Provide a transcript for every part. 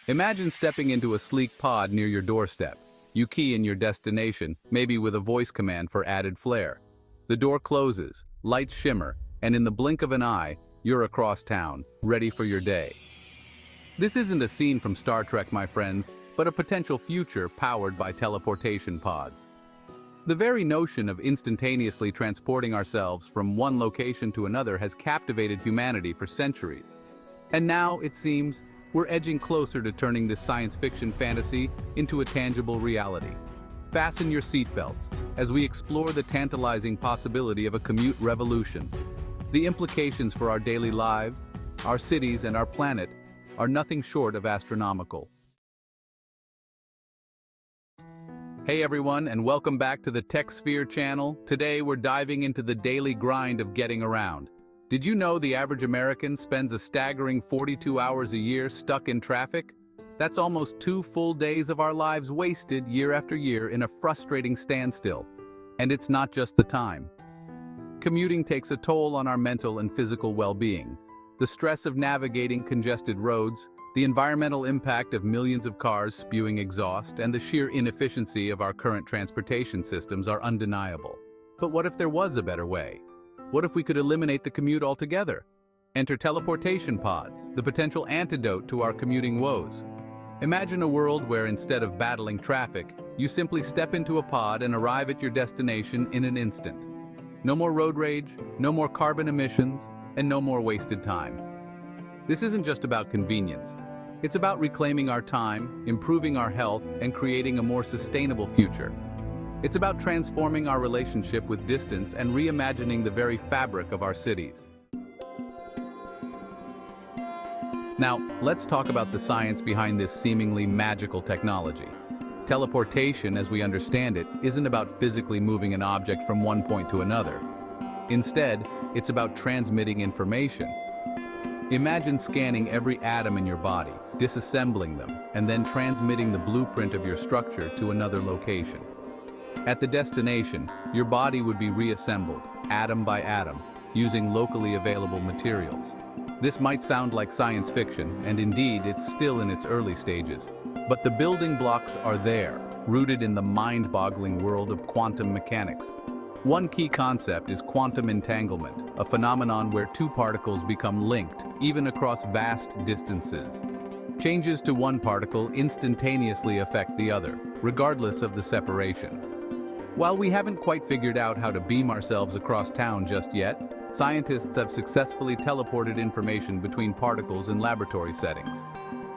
Imagine stepping into a sleek pod near your doorstep. You key in your destination, maybe with a voice command for added flair. The door closes, lights shimmer, and in the blink of an eye, you're across town, ready for your day. This isn't a scene from Star Trek, my friends, but a potential future powered by teleportation pods. The very notion of instantaneously transporting ourselves from one location to another has captivated humanity for centuries. And now, it seems, we're edging closer to turning this science fiction fantasy into a tangible reality. Fasten your seatbelts as we explore the tantalizing possibility of a commute revolution. The implications for our daily lives, our cities, and our planet are nothing short of astronomical. Hey everyone, and welcome back to the TechSphere channel. Today we're diving into the daily grind of getting around. Did you know the average American spends a staggering 42 hours a year stuck in traffic? That's almost 2 full days of our lives wasted year after year in a frustrating standstill. And it's not just the time. Commuting takes a toll on our mental and physical well-being. The stress of navigating congested roads, the environmental impact of millions of cars spewing exhaust, and the sheer inefficiency of our current transportation systems are undeniable. But what if there was a better way? What if we could eliminate the commute altogether? Enter teleportation pods, the potential antidote to our commuting woes. Imagine a world where instead of battling traffic, you simply step into a pod and arrive at your destination in an instant. No more road rage, no more carbon emissions, and no more wasted time. This isn't just about convenience. It's about reclaiming our time, improving our health, and creating a more sustainable future. It's about transforming our relationship with distance and reimagining the very fabric of our cities. Now, let's talk about the science behind this seemingly magical technology. Teleportation, as we understand it, isn't about physically moving an object from one point to another. Instead, it's about transmitting information. Imagine scanning every atom in your body, disassembling them, and then transmitting the blueprint of your structure to another location. At the destination, your body would be reassembled, atom by atom, using locally available materials. This might sound like science fiction, and indeed, it's still in its early stages. But the building blocks are there, rooted in the mind-boggling world of quantum mechanics. One key concept is quantum entanglement, a phenomenon where two particles become linked, even across vast distances. Changes to one particle instantaneously affect the other, regardless of the separation. While we haven't quite figured out how to beam ourselves across town just yet, scientists have successfully teleported information between particles in laboratory settings.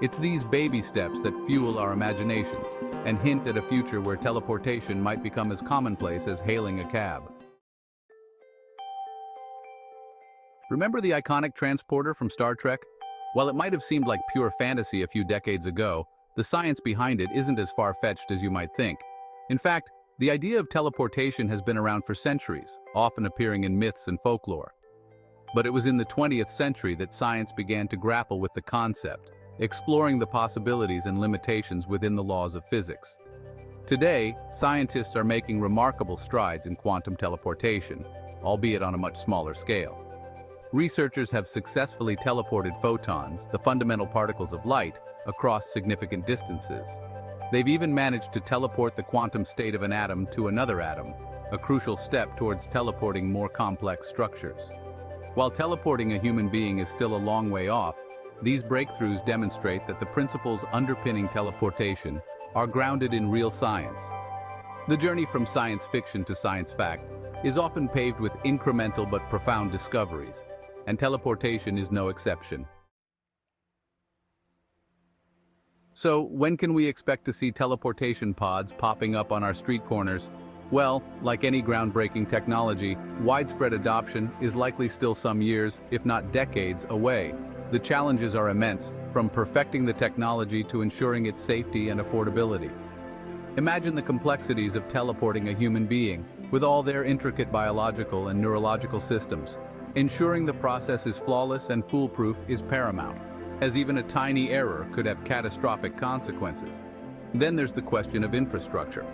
It's these baby steps that fuel our imaginations and hint at a future where teleportation might become as commonplace as hailing a cab. Remember the iconic transporter from Star Trek? While it might have seemed like pure fantasy a few decades ago, the science behind it isn't as far-fetched as you might think. In fact, the idea of teleportation has been around for centuries, often appearing in myths and folklore. But it was in the 20th century that science began to grapple with the concept, exploring the possibilities and limitations within the laws of physics. Today, scientists are making remarkable strides in quantum teleportation, albeit on a much smaller scale. Researchers have successfully teleported photons, the fundamental particles of light, across significant distances. They've even managed to teleport the quantum state of an atom to another atom, a crucial step towards teleporting more complex structures. While teleporting a human being is still a long way off, these breakthroughs demonstrate that the principles underpinning teleportation are grounded in real science. The journey from science fiction to science fact is often paved with incremental but profound discoveries, and teleportation is no exception. So, when can we expect to see teleportation pods popping up on our street corners? Well, like any groundbreaking technology, widespread adoption is likely still some years, if not decades, away. The challenges are immense, from perfecting the technology to ensuring its safety and affordability. Imagine the complexities of teleporting a human being, with all their intricate biological and neurological systems. Ensuring the process is flawless and foolproof is paramount, as even a tiny error could have catastrophic consequences. Then there's the question of infrastructure.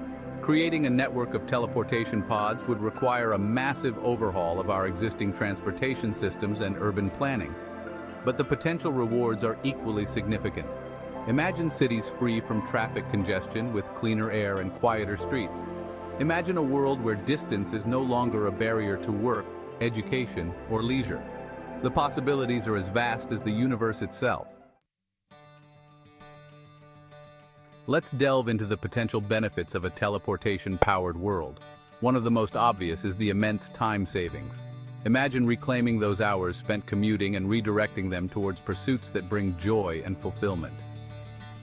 Creating a network of teleportation pods would require a massive overhaul of our existing transportation systems and urban planning. But the potential rewards are equally significant. Imagine cities free from traffic congestion with cleaner air and quieter streets. Imagine a world where distance is no longer a barrier to work, education, or leisure. The possibilities are as vast as the universe itself. Let's delve into the potential benefits of a teleportation-powered world. One of the most obvious is the immense time savings. Imagine reclaiming those hours spent commuting and redirecting them towards pursuits that bring joy and fulfillment.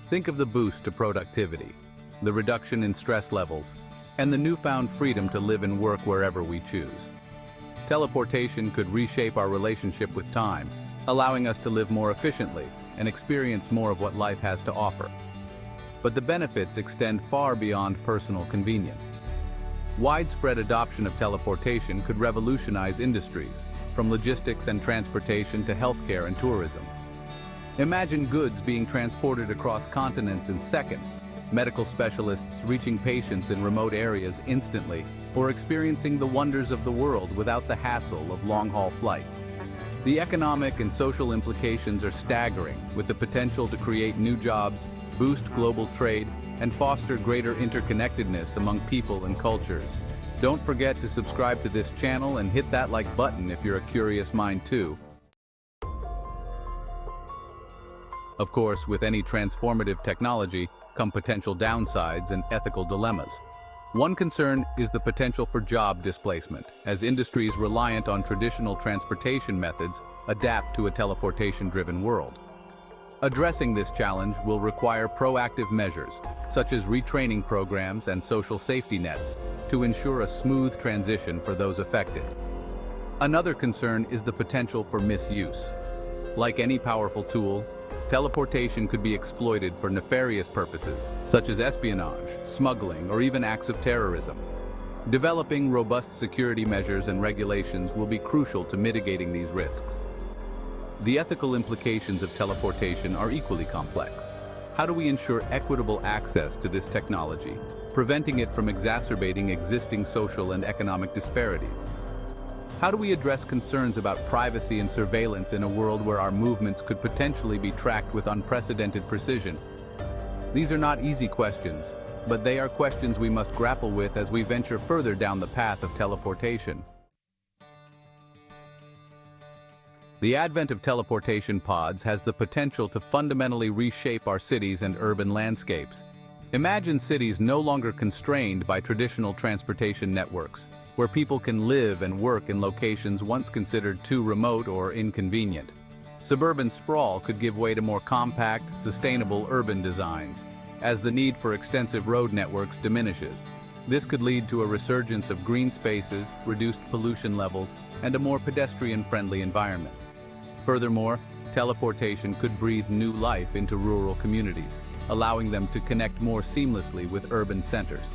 Think of the boost to productivity, the reduction in stress levels, and the newfound freedom to live and work wherever we choose. Teleportation could reshape our relationship with time, allowing us to live more efficiently and experience more of what life has to offer. But the benefits extend far beyond personal convenience. Widespread adoption of teleportation could revolutionize industries, from logistics and transportation to healthcare and tourism. Imagine goods being transported across continents in seconds, medical specialists reaching patients in remote areas instantly, or experiencing the wonders of the world without the hassle of long-haul flights. The economic and social implications are staggering, with the potential to create new jobs, boost global trade, and foster greater interconnectedness among people and cultures. Don't forget to subscribe to this channel and hit that like button if you're a curious mind too. Of course, with any transformative technology come potential downsides and ethical dilemmas. One concern is the potential for job displacement, as industries reliant on traditional transportation methods adapt to a teleportation-driven world. Addressing this challenge will require proactive measures, such as retraining programs and social safety nets, to ensure a smooth transition for those affected. Another concern is the potential for misuse. Like any powerful tool, teleportation could be exploited for nefarious purposes, such as espionage, smuggling, or even acts of terrorism. Developing robust security measures and regulations will be crucial to mitigating these risks. The ethical implications of teleportation are equally complex. How do we ensure equitable access to this technology, preventing it from exacerbating existing social and economic disparities? How do we address concerns about privacy and surveillance in a world where our movements could potentially be tracked with unprecedented precision? These are not easy questions, but they are questions we must grapple with as we venture further down the path of teleportation. The advent of teleportation pods has the potential to fundamentally reshape our cities and urban landscapes. Imagine cities no longer constrained by traditional transportation networks, where people can live and work in locations once considered too remote or inconvenient. Suburban sprawl could give way to more compact, sustainable urban designs, as the need for extensive road networks diminishes. This could lead to a resurgence of green spaces, reduced pollution levels, and a more pedestrian-friendly environment. Furthermore, teleportation could breathe new life into rural communities, allowing them to connect more seamlessly with urban centers.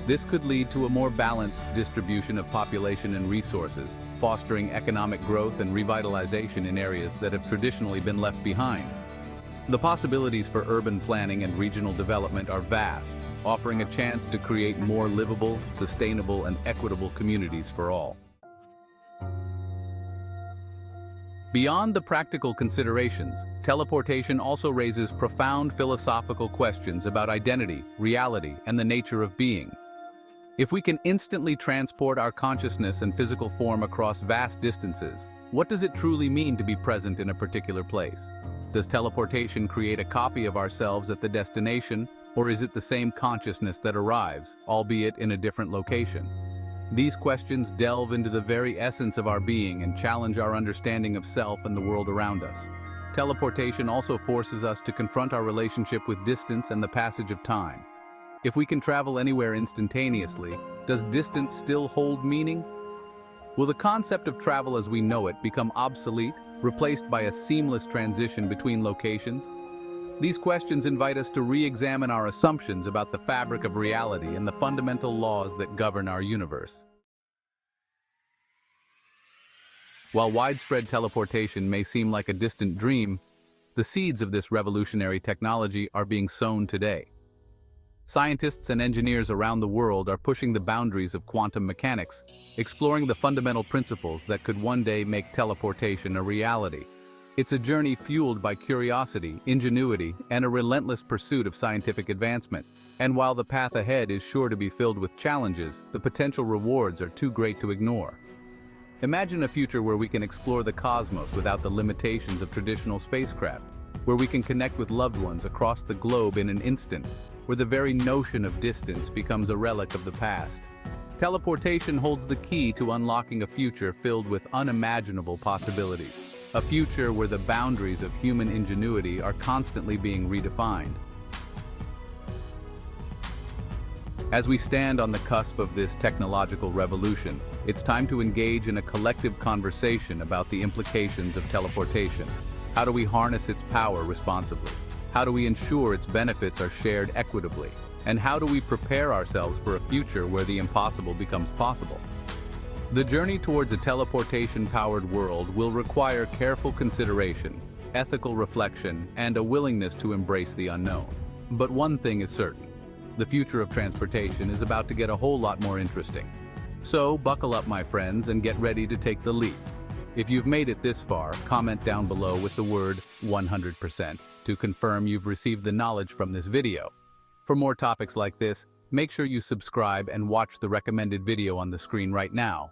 This could lead to a more balanced distribution of population and resources, fostering economic growth and revitalization in areas that have traditionally been left behind. The possibilities for urban planning and regional development are vast, offering a chance to create more livable, sustainable, and equitable communities for all. Beyond the practical considerations, teleportation also raises profound philosophical questions about identity, reality, and the nature of being. If we can instantly transport our consciousness and physical form across vast distances, what does it truly mean to be present in a particular place? Does teleportation create a copy of ourselves at the destination, or is it the same consciousness that arrives, albeit in a different location? These questions delve into the very essence of our being and challenge our understanding of self and the world around us. Teleportation also forces us to confront our relationship with distance and the passage of time. If we can travel anywhere instantaneously, does distance still hold meaning? Will the concept of travel as we know it become obsolete, replaced by a seamless transition between locations? These questions invite us to re-examine our assumptions about the fabric of reality and the fundamental laws that govern our universe. While widespread teleportation may seem like a distant dream, the seeds of this revolutionary technology are being sown today. Scientists and engineers around the world are pushing the boundaries of quantum mechanics, exploring the fundamental principles that could one day make teleportation a reality. It's a journey fueled by curiosity, ingenuity, and a relentless pursuit of scientific advancement. And while the path ahead is sure to be filled with challenges, the potential rewards are too great to ignore. Imagine a future where we can explore the cosmos without the limitations of traditional spacecraft, where we can connect with loved ones across the globe in an instant, where the very notion of distance becomes a relic of the past. Teleportation holds the key to unlocking a future filled with unimaginable possibilities, a future where the boundaries of human ingenuity are constantly being redefined. As we stand on the cusp of this technological revolution, it's time to engage in a collective conversation about the implications of teleportation. How do we harness its power responsibly? How do we ensure its benefits are shared equitably? And how do we prepare ourselves for a future where the impossible becomes possible? The journey towards a teleportation-powered world will require careful consideration, ethical reflection, and a willingness to embrace the unknown. But one thing is certain: the future of transportation is about to get a whole lot more interesting. So, buckle up, my friends, and get ready to take the leap. If you've made it this far, comment down below with the word 100% to confirm you've received the knowledge from this video. For more topics like this, make sure you subscribe and watch the recommended video on the screen right now.